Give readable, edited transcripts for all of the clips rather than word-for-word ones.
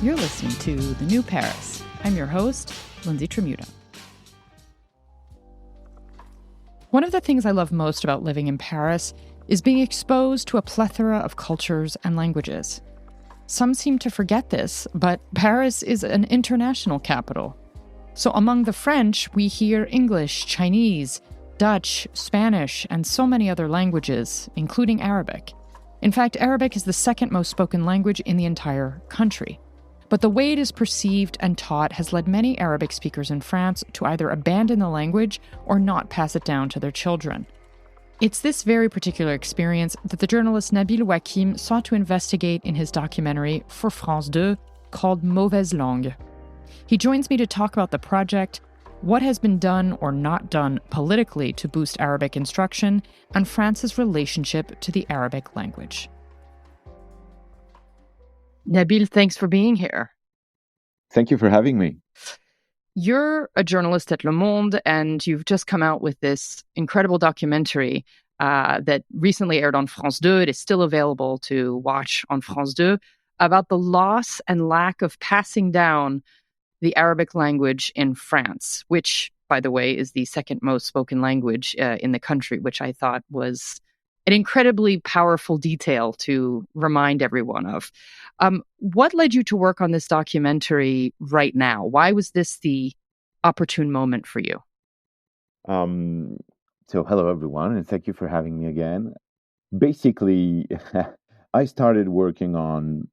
You're listening to The New Paris. I'm your host, Lindsay Tremuta. One of the things I love most about living in Paris is being exposed to a plethora of cultures and languages. Some seem to forget this, but Paris is an international capital. So among the French, we hear English, Chinese, Dutch, Spanish, and so many other languages, including Arabic. In fact, Arabic is the second most spoken language in the entire country. But the way it is perceived and taught has led many Arabic speakers in France to either abandon the language or not pass it down to their children. It's this very particular experience that the journalist Nabil Wakim sought to investigate in his documentary for France 2 called Mauvaise Langue. He joins me to talk about the project, what has been done or not done politically to boost Arabic instruction, and France's relationship to the Arabic language. Nabil, thanks for being here. Thank you for having me. You're a journalist at Le Monde, and you've just come out with this incredible documentary that recently aired on France 2. It is still available to watch on France 2 about the loss and lack of passing down the Arabic language in France, which, by the way, is the second most spoken language in the country, which I thought was an incredibly powerful detail to remind everyone of. What led you to work on this documentary right now? Why was this the opportune moment for you? So hello, everyone, and thank you for having me again. Basically, I started working on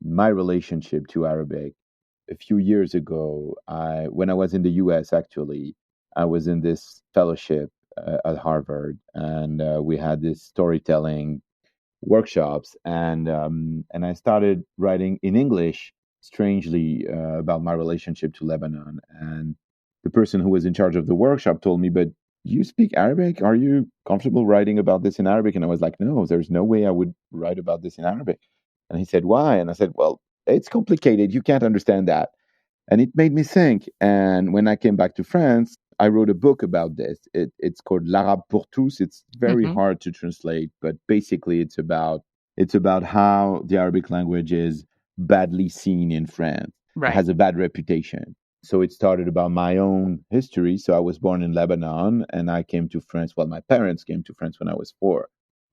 my relationship to Arabic a few years ago. When I was in the US, actually, I was in this fellowship at Harvard, and we had this storytelling workshops, and I started writing in English, strangely, about my relationship to Lebanon. And the person who was in charge of the workshop told me, "But you speak Arabic? Are you comfortable writing about this in Arabic?" And I was like, "No, there's no way I would write about this in Arabic." And he said, "Why?" And I said, "Well, it's complicated. You can't understand that." And it made me think. And when I came back to France, I wrote a book about this. It's called L'Arabe pour tous. It's very hard to translate, but basically it's about how the Arabic language is badly seen in France. Right. It has a bad reputation. So it started about my own history. So I was born in Lebanon, and I came to France. Well, my parents came to France when I was 4.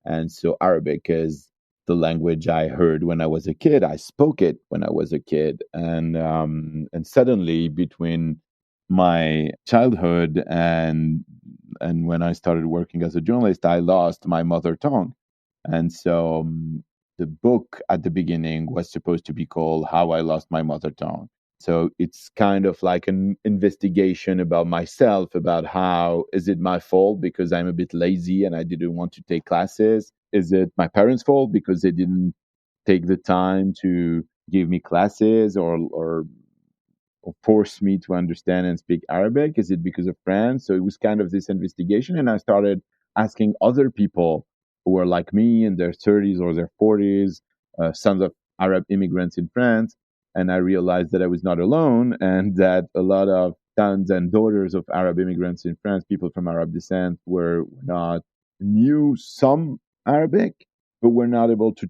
And so Arabic is the language I heard when I was a kid. I spoke it when I was a kid. And suddenly, between my childhood and when I started working as a journalist, I lost my mother tongue. And so the book at the beginning was supposed to be called How I Lost My Mother Tongue. So it's kind of like an investigation about myself, about how, is it my fault because I'm a bit lazy and I didn't want to take classes? Is it my parents' fault because they didn't take the time to give me classes or force me to understand and speak Arabic? Is it because of France? So it was kind of this investigation. And I started asking other people who were like me in their 30s or their 40s, sons of Arab immigrants in France. And I realized that I was not alone, and that a lot of sons and daughters of Arab immigrants in France, people from Arab descent, knew some Arabic, but were not able to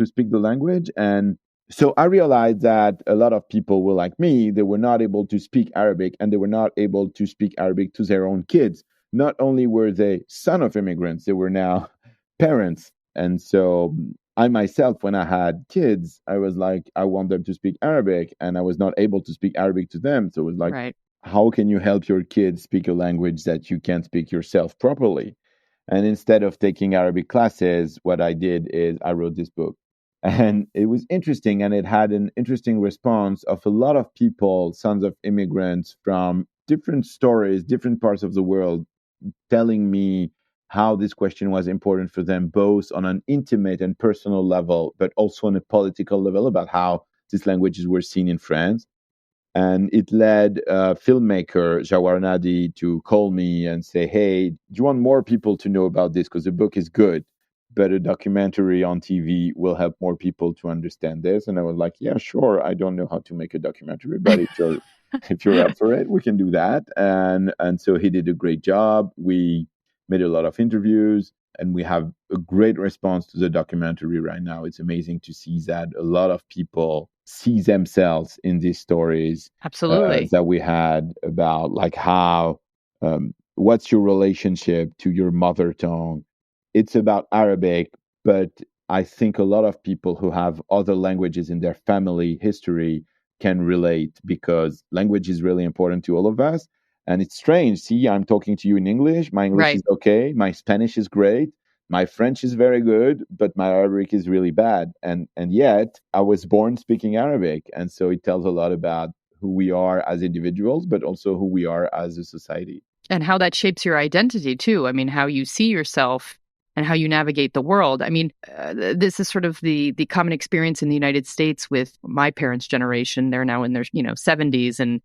speak the language. And so I realized that a lot of people were like me. They were not able to speak Arabic, and they were not able to speak Arabic to their own kids. Not only were they son of immigrants, they were now parents. And so I myself, when I had kids, I was like, I want them to speak Arabic, and I was not able to speak Arabic to them. So it was like, Right. How can you help your kids speak a language that you can't speak yourself properly? And instead of taking Arabic classes, what I did is I wrote this book. And it was interesting, and it had an interesting response of a lot of people, sons of immigrants from different stories, different parts of the world, telling me how this question was important for them, both on an intimate and personal level, but also on a political level, about how these languages were seen in France. And it led filmmaker Jawar Nadi to call me and say, "Hey, do you want more people to know about this? Because the book is good, but a documentary on TV will help more people to understand this." And I was like, "Yeah, sure. I don't know how to make a documentary, but if you're up for it, we can do that." And so he did a great job. We made a lot of interviews, and we have a great response to the documentary right now. It's amazing to see that a lot of people see themselves in these stories Absolutely. that we had about like how what's your relationship to your mother tongue. It's about Arabic, but I think a lot of people who have other languages in their family history can relate, because language is really important to all of us. And it's strange. See, I'm talking to you in English. My English Right. is okay. My Spanish is great. My French is very good, but my Arabic is really bad. And yet I was born speaking Arabic. And so it tells a lot about who we are as individuals, but also who we are as a society. And how that shapes your identity too. I mean, how you see yourself and how you navigate the world. I mean, this is sort of the common experience in the United States with my parents' generation. They're now in their 70s, and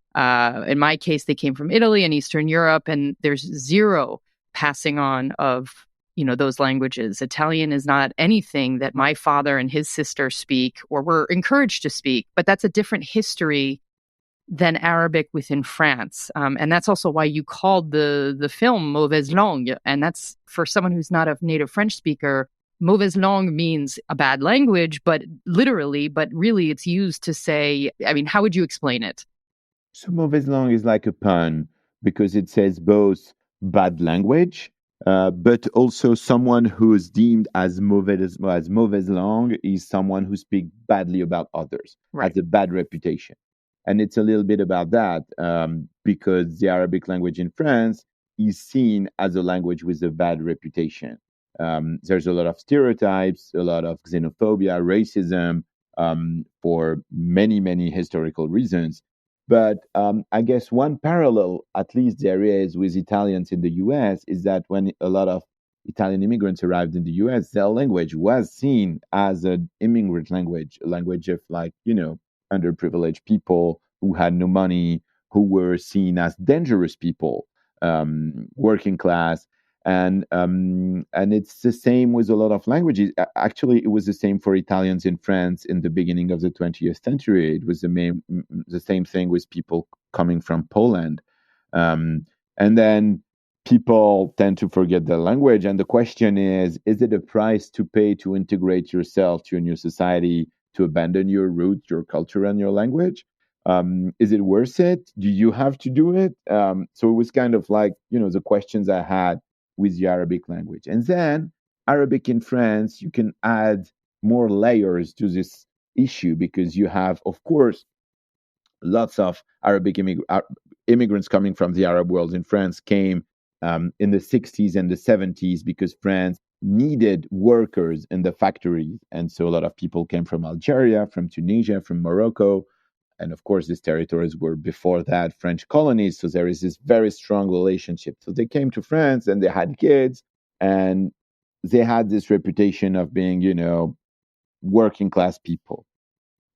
in my case, they came from Italy and Eastern Europe, and there's zero passing on of those languages. Italian is not anything that my father and his sister speak or were encouraged to speak, but that's a different history than Arabic within France. And that's also why you called the film Mauvaise Langue. And that's, for someone who's not a native French speaker, Mauvaise Langue means a bad language, but literally, but really it's used to say, I mean, how would you explain it? So Mauvaise Langue is like a pun because it says both bad language, but also someone who is deemed as mauvaise langue is someone who speaks badly about others, Right. has a bad reputation. And it's a little bit about that because the Arabic language in France is seen as a language with a bad reputation. There's a lot of stereotypes, a lot of xenophobia, racism for many, many historical reasons. But I guess one parallel, at least there is with Italians in the US, is that when a lot of Italian immigrants arrived in the US, their language was seen as an immigrant language, a language of like, underprivileged people who had no money, who were seen as dangerous people, working class. And it's the same with a lot of languages. Actually, it was the same for Italians in France in the beginning of the 20th century. It was the same thing with people coming from Poland, and then people tend to forget their language. And the question is it a price to pay to integrate yourself to a new society, to abandon your roots, your culture, and your language? Is it worth it? Do you have to do it? So it was kind of like, the questions I had with the Arabic language. And then Arabic in France, you can add more layers to this issue because you have, of course, lots of immigrants coming from the Arab world in France came in the 60s and the 70s because France needed workers in the factories. And so a lot of people came from Algeria, from Tunisia, from Morocco. And of course, these territories were before that French colonies. So there is this very strong relationship. So they came to France and they had kids and they had this reputation of being, working class people.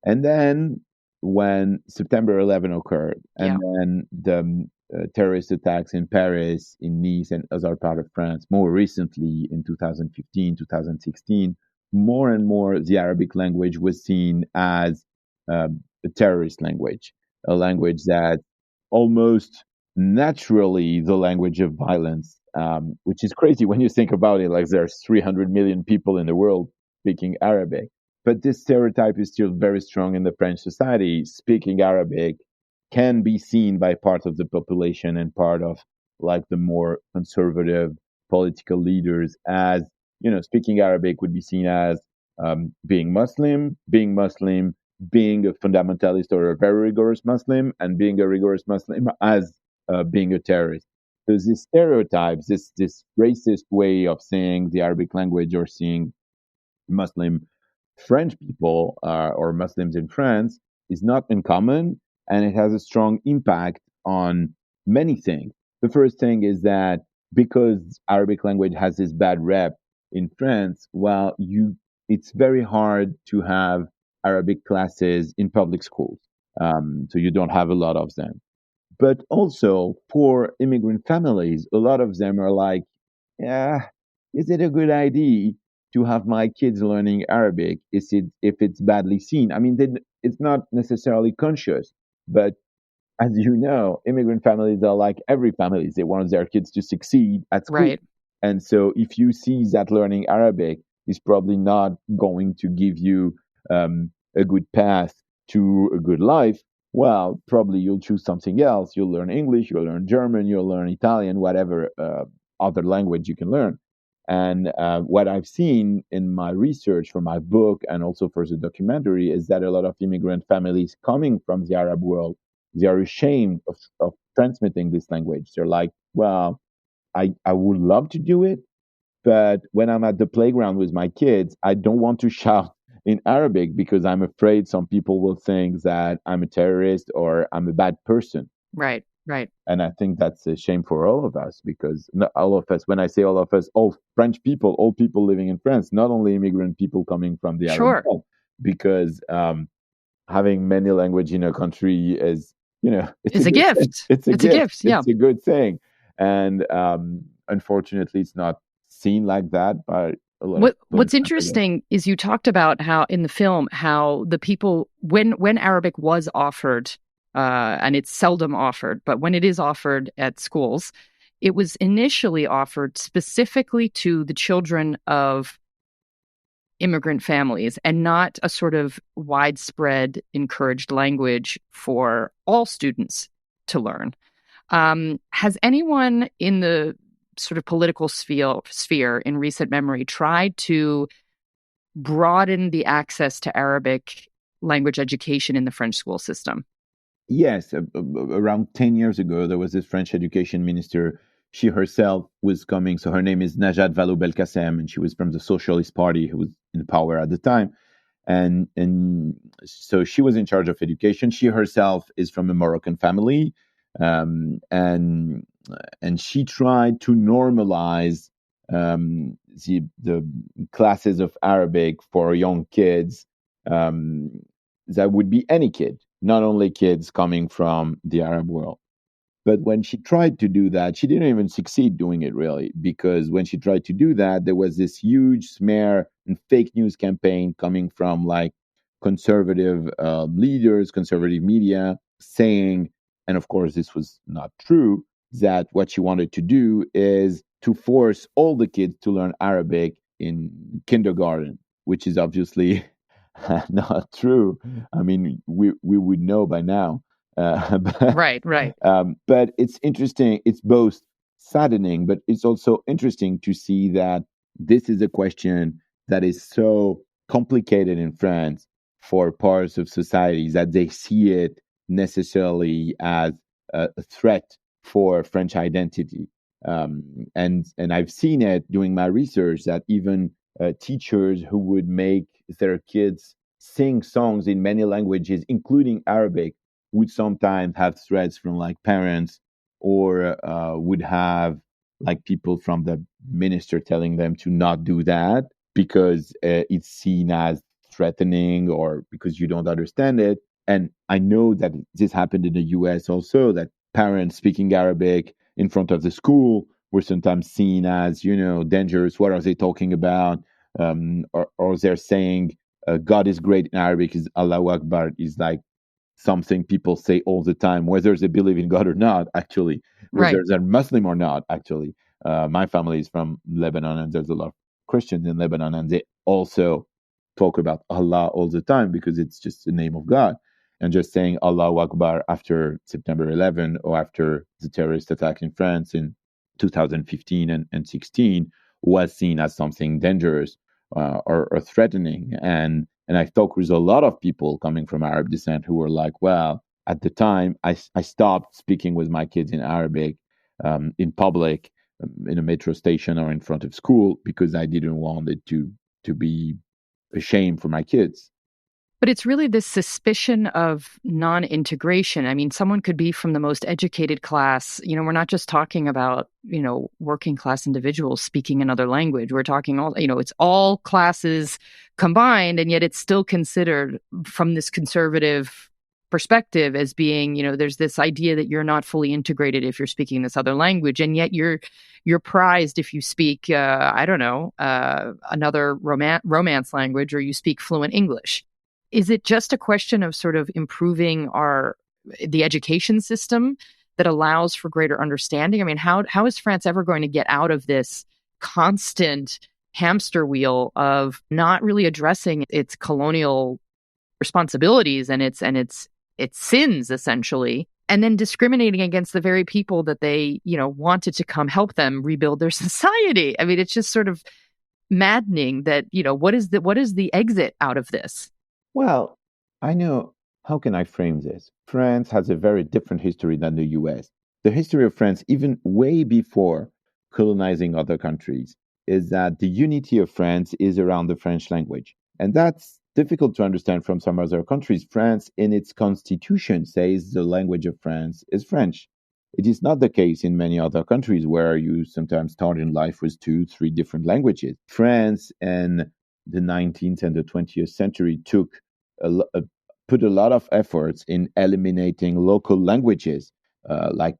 And then when September 11 occurred, Yeah. and then the terrorist attacks in Paris, in Nice, and other part of France, more recently in 2015, 2016, more and more the Arabic language was seen as a terrorist language, a language that almost naturally the language of violence, which is crazy when you think about it. Like there's 300 million people in the world speaking Arabic, but this stereotype is still very strong in the French society. Speaking Arabic can be seen by part of the population and part of like the more conservative political leaders as, speaking Arabic would be seen as being Muslim, being a fundamentalist or a very rigorous Muslim, and being a rigorous Muslim as being a terrorist. There's these stereotypes, this racist way of saying the Arabic language or seeing Muslim French people or Muslims in France is not uncommon, and it has a strong impact on many things. The first thing is that because Arabic language has this bad rep in France, well, it's very hard to have Arabic classes in public schools, so you don't have a lot of them. But also for immigrant families, a lot of them are like, yeah, is it a good idea to have my kids learning Arabic? Is it if it's badly seen? I mean, it's not necessarily conscious, but as you know, immigrant families are like every families. They want their kids to succeed at school, Right. And so if you see that learning Arabic is probably not going to give you a good path to a good life, well, probably you'll choose something else. You'll learn English, you'll learn German, you'll learn Italian, whatever other language you can learn. And what I've seen in my research for my book and also for the documentary is that a lot of immigrant families coming from the Arab world, they are ashamed of transmitting this language. They're like, well, I would love to do it, but when I'm at the playground with my kids, I don't want to shout in Arabic because I'm afraid some people will think that I'm a terrorist or I'm a bad person. Right, right. And I think that's a shame for all of us because not all of us, when I say all of us, all French people, all people living in France, not only immigrant people coming from the Arab world, because having many language in a country is, it's a gift. Thing. It's a gift. Yeah. It's a good thing. And unfortunately, it's not seen like that by a lot of people. What's interesting is you talked about how in the film, how the people, when Arabic was offered, and it's seldom offered, but when it is offered at schools, it was initially offered specifically to the children of immigrant families and not a sort of widespread encouraged language for all students to learn. Has anyone in the sort of political sphere in recent memory tried to broaden the access to Arabic language education in the French school system? Yes. Around 10 years ago, there was this French education minister. She herself was coming. So her name is Najat Vallaud-Belkacem, and she was from the Socialist Party, who was in power at the time. And so she was in charge of education. She herself is from a Moroccan family. And she tried to normalize the classes of Arabic for young kids. That would be any kid, not only kids coming from the Arab world. But when she tried to do that, she didn't even succeed doing it really, because when she tried to do that, there was this huge smear and fake news campaign coming from like conservative leaders, conservative media saying, and of course this was not true, that what she wanted to do is to force all the kids to learn Arabic in kindergarten, which is obviously not true. I mean, we would know by now. Right. But it's interesting. It's both saddening, but it's also interesting to see that this is a question that is so complicated in France for parts of society that they see it necessarily as a threat for French identity. And I've seen it doing my research that even teachers who would make their kids sing songs in many languages, including Arabic, would sometimes have threats from like parents, or would have like people from the minister telling them to not do that because it's seen as threatening or because you don't understand it. And I know that this happened in the US also, that parents speaking Arabic in front of the school were sometimes seen as, dangerous. What are they talking about? Or they're saying God is great in Arabic, is Allahu Akbar, is like something people say all the time, whether they believe in God or not, actually, whether they're Muslim or not, actually. My family is from Lebanon, and there's a lot of Christians in Lebanon, and they also talk about Allah all the time because it's just the name of God. And just saying Allahu Akbar after September 11 or after the terrorist attack in France in 2015 and 16 was seen as something dangerous or threatening. And I've talked with a lot of people coming from Arab descent who were like, well, at the time, I stopped speaking with my kids in Arabic in public, in a metro station or in front of school, because I didn't want it to be a shame for my kids. But it's really this suspicion of non-integration. I mean, someone could be from the most educated class. We're not just talking about, working class individuals speaking another language. We're talking all, it's all classes combined, and yet it's still considered from this conservative perspective as being, there's this idea that you're not fully integrated if you're speaking this other language, and yet you're prized if you speak, another romance language, or you speak fluent English. Is it just a question of sort of improving the education system that allows for greater understanding? I mean, how is France ever going to get out of this constant hamster wheel of not really addressing its colonial responsibilities and its sins, essentially, and then discriminating against the very people that they, wanted to come help them rebuild their society. I mean, it's just sort of maddening that, what is the exit out of this? Well, I know. How can I frame this? France has a very different history than the US. The history of France, even way before colonizing other countries, is that the unity of France is around the French language. And that's difficult to understand from some other countries. France, in its constitution, says the language of France is French. It is not the case in many other countries where you sometimes start in life with two, three different languages. France in the 19th and the 20th century put a lot of efforts in eliminating local languages, like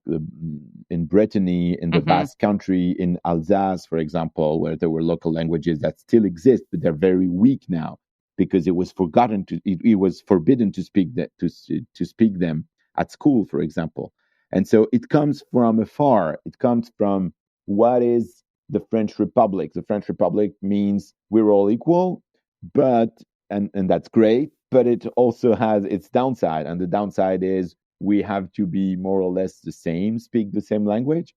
in Brittany, in the Basque Country, in Alsace, for example, where there were local languages that still exist, but they're very weak now because it was forbidden to speak to speak them at school, for example. And so it comes from afar. It comes from what is the French Republic. The French Republic means we're all equal, but and that's great, but it also has its downside. And the downside is we have to be more or less the same, speak the same language.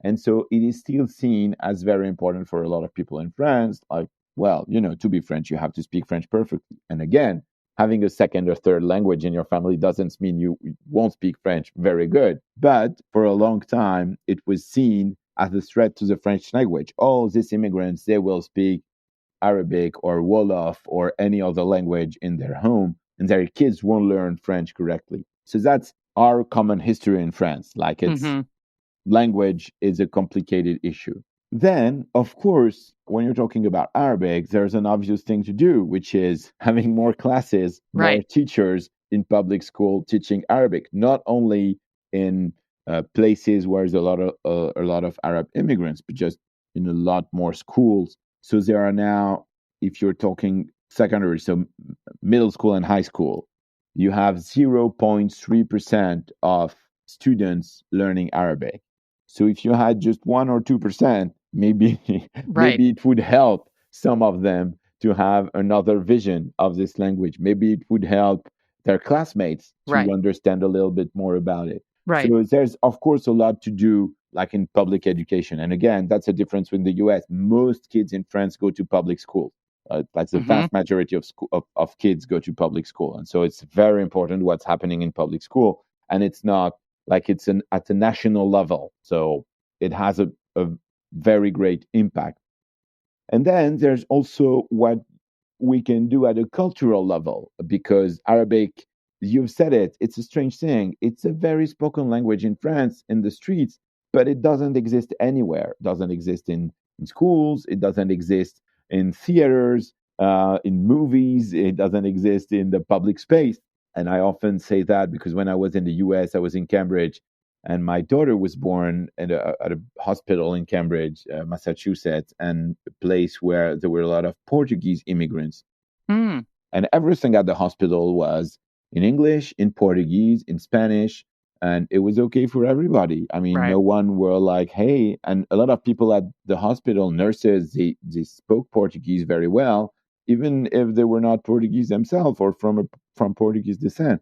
And so it is still seen as very important for a lot of people in France. Like, well, to be French, you have to speak French perfectly. And again, having a second or third language in your family doesn't mean you won't speak French very good. But for a long time, it was seen as a threat to the French language. Oh, these immigrants, they will speak Arabic or Wolof or any other language in their home, and their kids won't learn French correctly. So that's our common history in France. Like language is a complicated issue. Then, of course, when you're talking about Arabic, there's an obvious thing to do, which is having more classes, more teachers in public school teaching Arabic, not only in places where there's a lot of Arab immigrants, but just in a lot more schools. So there are now, if you're talking secondary, so middle school and high school, you have 0.3% of students learning Arabic. So if you had just 1 or 2%, maybe it would help some of them to have another vision of this language. Maybe it would help their classmates to understand a little bit more about it. So there's, of course, a lot to do, like in public education. And again, that's a difference in the US. Most kids in France go to public school. That's the vast majority of kids go to public school. And so it's very important what's happening in public school. And it's not like it's at a national level. So it has a very great impact. And then there's also what we can do at a cultural level, because Arabic, you've said it, it's a strange thing. It's a very spoken language in France, in the streets, but it doesn't exist anywhere. It doesn't exist in schools. It doesn't exist in theaters, in movies. It doesn't exist in the public space. And I often say that because when I was in the US, I was in Cambridge, and my daughter was born at a hospital in Cambridge, Massachusetts, and a place where there were a lot of Portuguese immigrants. And everything at the hospital was in English, in Portuguese, in Spanish, and it was okay for everybody. I mean, no one were like, hey, and a lot of people at the hospital, nurses, they spoke Portuguese very well, even if they were not Portuguese themselves or from Portuguese descent.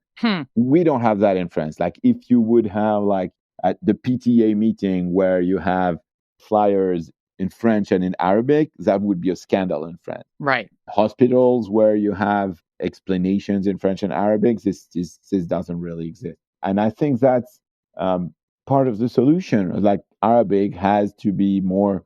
We don't have that in France. Like if you would have like at the PTA meeting where you have flyers in French and in Arabic, that would be a scandal in France. Hospitals where you have explanations in French and Arabic, this doesn't really exist. And I think that's part of the solution. Like Arabic has to be more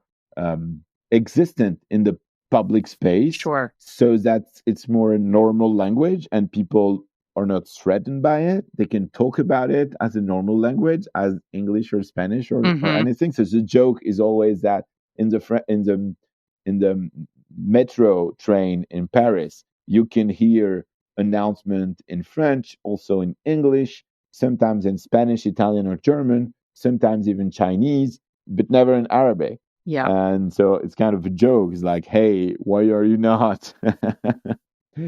existent in the public space, so that it's more a normal language and people are not threatened by it. They can talk about it as a normal language, as English or Spanish or anything. So the joke is always that in the metro train in Paris, you can hear announcement in French, also in English, sometimes in Spanish, Italian, or German, sometimes even Chinese, but never in Arabic. And so it's kind of a joke. It's like, hey, why are you not?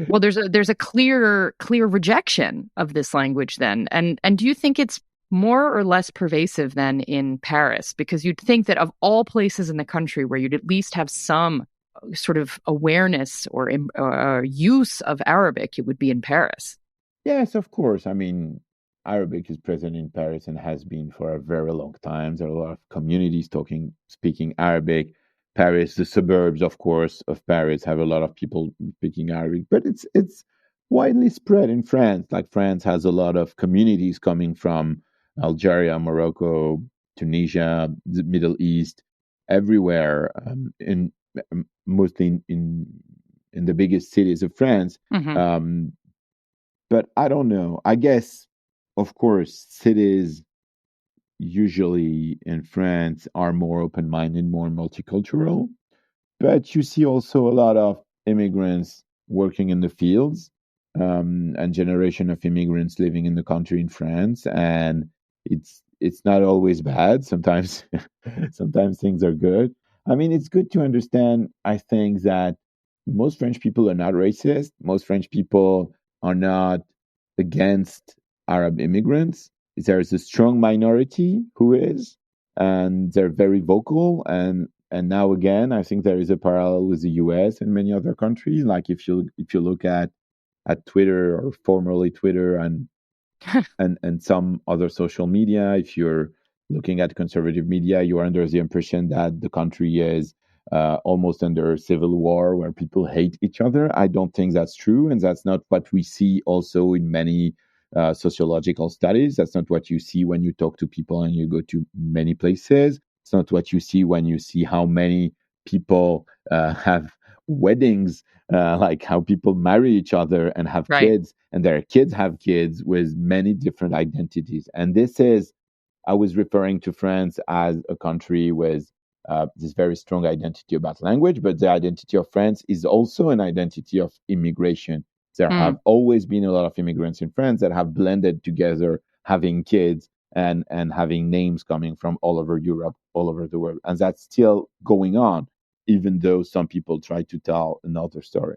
Well, there's a clear rejection of this language then. And do you think it's more or less pervasive than in Paris? Because you'd think that of all places in the country where you'd at least have some sort of awareness or use of Arabic, it would be in Paris. Yes, of course. I mean, Arabic is present in Paris and has been for a very long time. There are a lot of communities speaking Arabic. Paris, the suburbs, of course, of Paris have a lot of people speaking Arabic, but it's widely spread in France. Like France has a lot of communities coming from Algeria, Morocco, Tunisia, the Middle East, everywhere, in mostly in the biggest cities of France. Mm-hmm. But I don't know. I guess, of course, cities usually in France are more open minded, more multicultural. But you see also a lot of immigrants working in the fields, and generation of immigrants living in the country in France, and it's not always bad. Sometimes sometimes things are good. I mean, it's good to understand. I think that most French people are not racist. Most French people are not against Arab immigrants. There is a strong minority who is, and they're very vocal. And now again, I think there is a parallel with the U.S. and many other countries. Like if you look at Twitter, or formerly Twitter, and some other social media, if you're looking at conservative media, you are under the impression that the country is almost under a civil war where people hate each other. I don't think that's true, and that's not what we see also in many sociological studies. That's not what you see when you talk to people and you go to many places. It's not what you see when you see how many people have weddings, like how people marry each other and have Right. kids, and their kids have kids with many different identities. And this is, I was referring to France as a country with this very strong identity about language, but the identity of France is also an identity of immigration. There have Mm. always been a lot of immigrants in France that have blended together, having kids and having names coming from all over Europe, all over the world. And that's still going on, even though some people try to tell another story.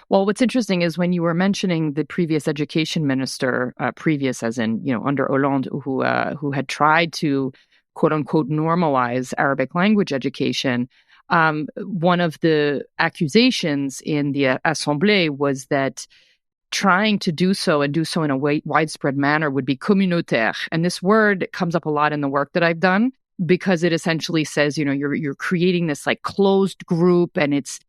Well, what's interesting is when you were mentioning the previous education minister, previous as in, under Hollande, who had tried to quote unquote normalize Arabic language education. One of the accusations in the Assemblée was that trying to do so and do so in a widespread manner would be communautaire. And this word comes up a lot in the work that I've done because it essentially says, you're creating this like closed group and it's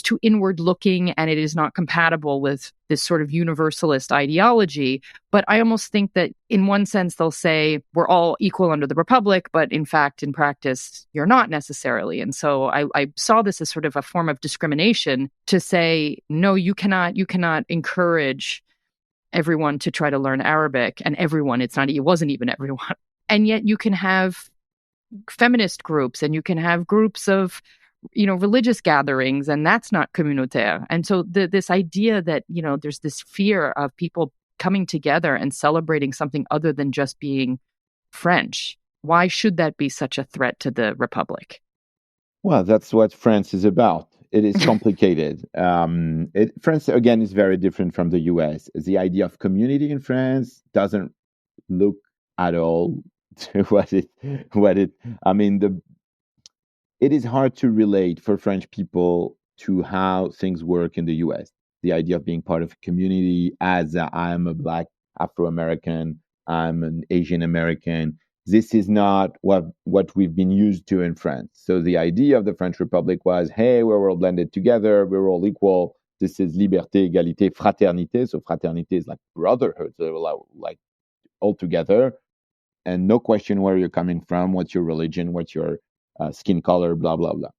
too inward looking and it is not compatible with this sort of universalist ideology. But I almost think that in one sense, they'll say we're all equal under the Republic, but in fact, in practice, you're not necessarily. And so I saw this as sort of a form of discrimination to say, no, you cannot encourage everyone to try to learn Arabic, and everyone, it wasn't even everyone. And yet you can have feminist groups and you can have groups of religious gatherings, and that's not communautaire. And so this idea that there's this fear of people coming together and celebrating something other than just being French, why should that be such a threat to the Republic? Well, that's what France is about. It is complicated. France, again, is very different from the US. The idea of community in France doesn't look at all to I mean, it is hard to relate for French people to how things work in the US. The idea of being part of a community as I am a Black Afro-American, I'm an Asian American. This is not what we've been used to in France. So the idea of the French Republic was, hey, we're all blended together, we're all equal. This is liberté, égalité, fraternité. So fraternité is like brotherhood, so like all together, and no question where you're coming from, what's your religion, what's your skin color, blah blah blah.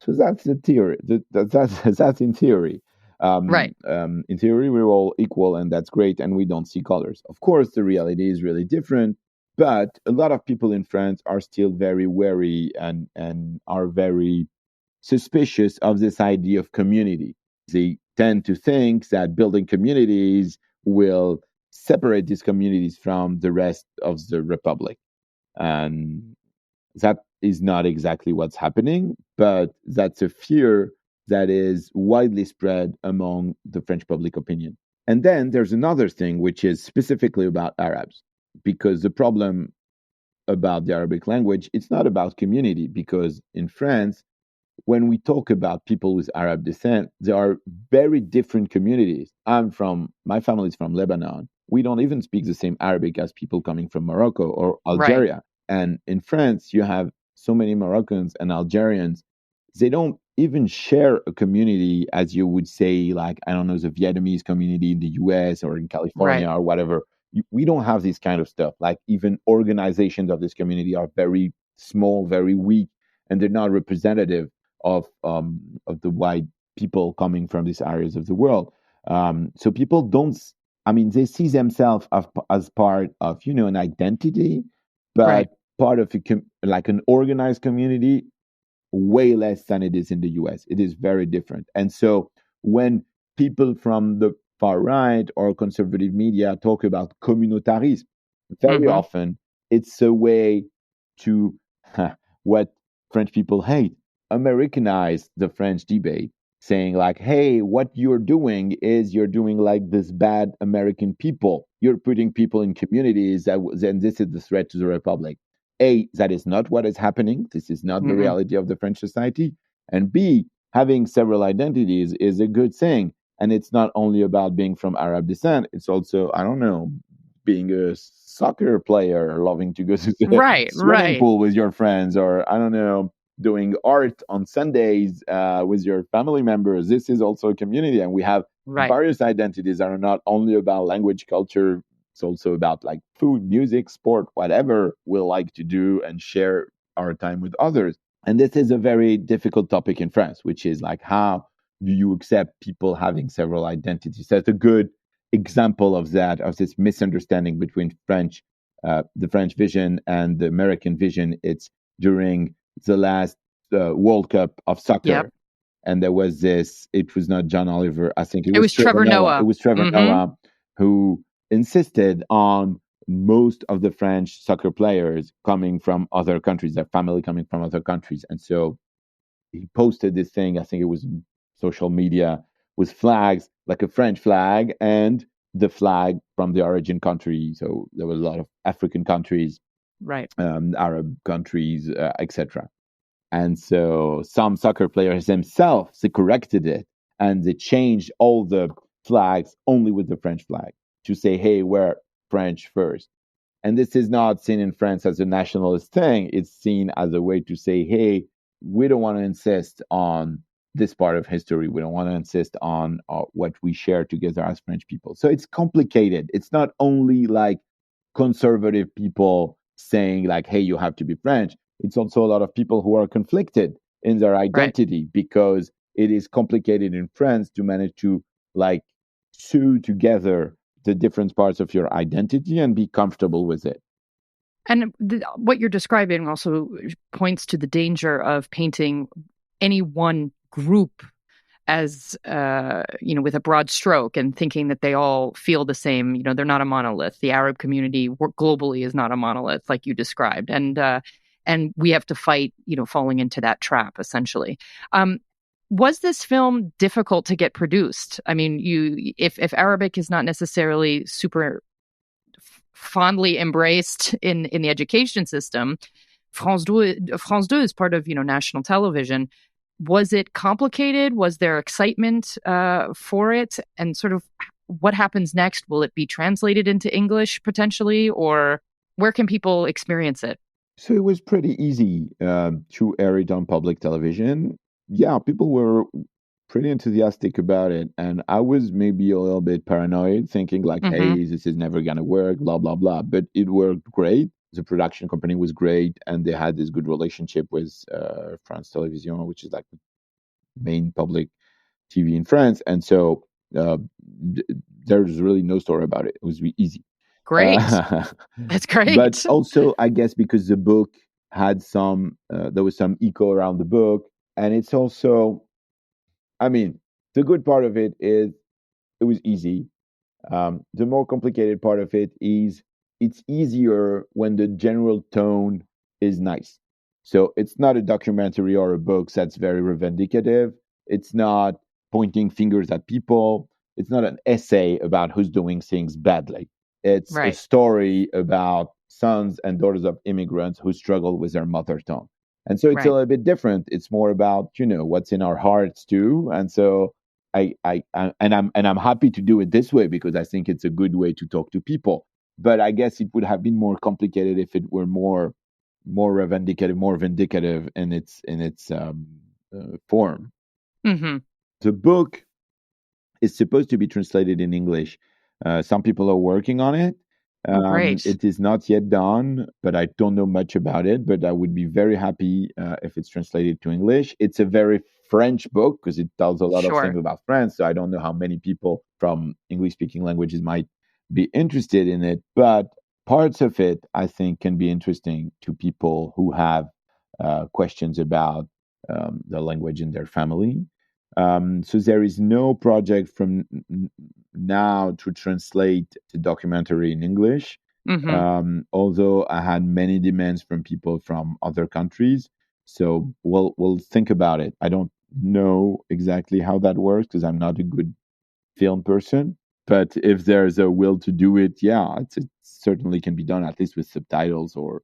So that's the theory. That's in theory. Right. In theory, we're all equal, and that's great, and we don't see colors. Of course, the reality is really different. But a lot of people in France are still very wary and are very suspicious of this idea of community. They tend to think that building communities will separate these communities from the rest of the republic. And that is not exactly what's happening, but that's a fear that is widely spread among the French public opinion. And then there's another thing, which is specifically about Arabs. because the problem about the Arabic language, it's not about community, because in France, when we talk about people with Arab descent, there are very different communities. My family is from Lebanon. We don't even speak the same Arabic as people coming from Morocco or Right. Algeria. And in France, you have so many Moroccans and Algerians. They don't even share a community as you would say, like, I don't know, the Vietnamese community in the US or in California Right. or whatever. We don't have this kind of stuff. Like, even organizations of this community are very small, very weak, and they're not representative of the white people coming from these areas of the world. So people don't. I mean, they see themselves as part of an identity, Right. but part of like an organized community, way less than it is in the US. It is very different. And so when people from the far right or conservative media talk about communautarism, very Mm-hmm. often it's a way to what French people hate, Americanize the French debate, saying like, hey, what you're doing is you're doing like this bad American people. You're putting people in communities that then this is the threat to the republic. A, that is not what is happening. This is not the Mm-mm. reality of the French society. And B, having several identities is a good thing. And it's not only about being from Arab descent, it's also, I don't know, being a soccer player, loving to go to the Right. swimming Right. pool with your friends, or I don't know, doing art on Sundays with your family members. This is also a community. And we have Right. various identities that are not only about language, culture, it's also about like food, music, sport, whatever we like to do and share our time with others. And this is a very difficult topic in France, which is like, how do you accept people having several identities? That's a good example of that, of this misunderstanding between the French vision and the American vision. It's during the last World Cup of Yep. soccer. And there was this, it was not John Oliver, I think it It was was Trevor Trevor Noah. It Noah. was Trevor Mm-hmm. Noah who insisted on most of the French soccer players coming from other countries, their family coming from other countries. And so he posted this thing, I think it was social media, with flags, like a French flag and the flag from the origin country. So there were a lot of African countries, Right. Arab countries, etc. And so some soccer players themselves, they corrected it and they changed all the flags only with the French flag to say, hey, we're French first. And this is not seen in France as a nationalist thing. It's seen as a way to say, hey, we don't want to insist on this part of history. We don't want to insist on what we share together as French people. So it's complicated. It's not only like conservative people saying like, hey, you have to be French. It's also a lot of people who are conflicted in their Right. identity, because it is complicated in France to manage to like sew together the different parts of your identity and be comfortable with it. And what you're describing also points to the danger of painting any one group as with a broad stroke and thinking that they all feel the same. They're not a monolith. The Arab community globally is not a monolith, like you described, and we have to fight, falling into that trap essentially. Was this film difficult to get produced? I mean, if Arabic is not necessarily super fondly embraced in the education system, France 2 is part of national television. Was it complicated? Was there excitement for it? And sort of what happens next? Will it be translated into English potentially, or where can people experience it? So it was pretty easy to air it on public television. Yeah, people were pretty enthusiastic about it. And I was maybe a little bit paranoid, thinking like, Mm-hmm. hey, this is never going to work, blah, blah, blah. But it worked great. The production company was great. And they had this good relationship with France Television, which is like the main public TV in France. And so uh, there's really no story about it. It was really easy. Great. Uh, That's but great. also, I guess because the book had there was some echo around the book. And it's also, I mean, the good part of it is it was easy. The more complicated part of it is it's easier when the general tone is nice. So it's not a documentary or a book that's very revendicative. It's not pointing fingers at people. It's not an essay about who's doing things badly. It's a Right. story about sons and daughters of immigrants who struggle with their mother tongue. And so it's a Right. little bit different. It's more about, what's in our hearts too. And so I'm happy to do it this way because I think it's a good way to talk to people. But I guess it would have been more complicated if it were more vindicative in its form. Mm-hmm. The book is supposed to be translated in English. Some people are working on it. Oh, great. It is not yet done, but I don't know much about it. But I would be very happy if it's translated to English. It's a very French book because it tells a lot of Sure. things about France. So I don't know how many people from English-speaking languages might be interested in it. But parts of it, I think, can be interesting to people who have questions about the language in their family. So there is no project from now to translate the documentary in English. Mm-hmm. Although I had many demands from people from other countries, so we'll think about it. I don't know exactly how that works because I'm not a good film person. But if there's a will to do it, yeah, it certainly can be done, at least with subtitles or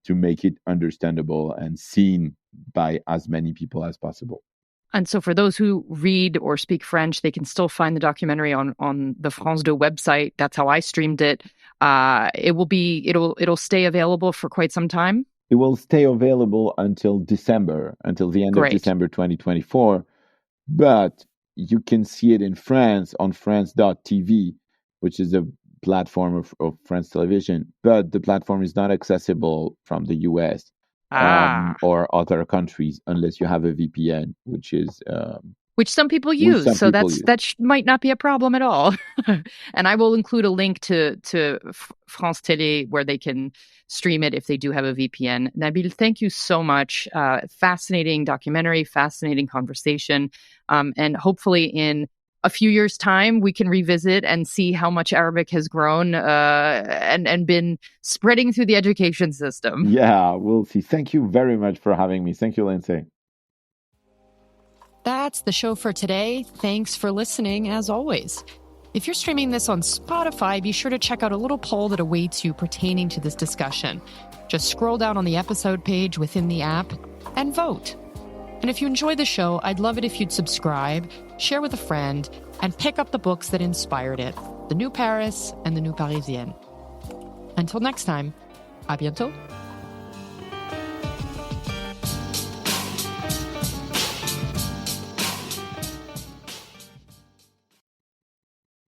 to make it understandable and seen by as many people as possible. And so for those who read or speak French, they can still find the documentary on the France 2 website. That's how I streamed it. It'll stay available for quite some time. It will stay available until the end of Great. December 2024. But you can see it in France on France.tv, which is a platform of France television. But the platform is not accessible from the US or other countries unless you have a VPN, which some people which use. some So people use. that might not be a problem at all. And I will include a link to France Télé where they can stream it if they do have a VPN. Nabil, thank you so much. Fascinating documentary, fascinating conversation. And hopefully in a few years' time, we can revisit and see how much Arabic has grown and been spreading through the education system. Yeah, we'll see. Thank you very much for having me. Thank you, Lindsay. That's the show for today. Thanks for listening, as always. If you're streaming this on Spotify, be sure to check out a little poll that awaits you pertaining to this discussion. Just scroll down on the episode page within the app and vote. And if you enjoy the show, I'd love it if you'd subscribe, share with a friend, and pick up the books that inspired it, The New Paris and The New Parisienne. Until next time, à bientôt.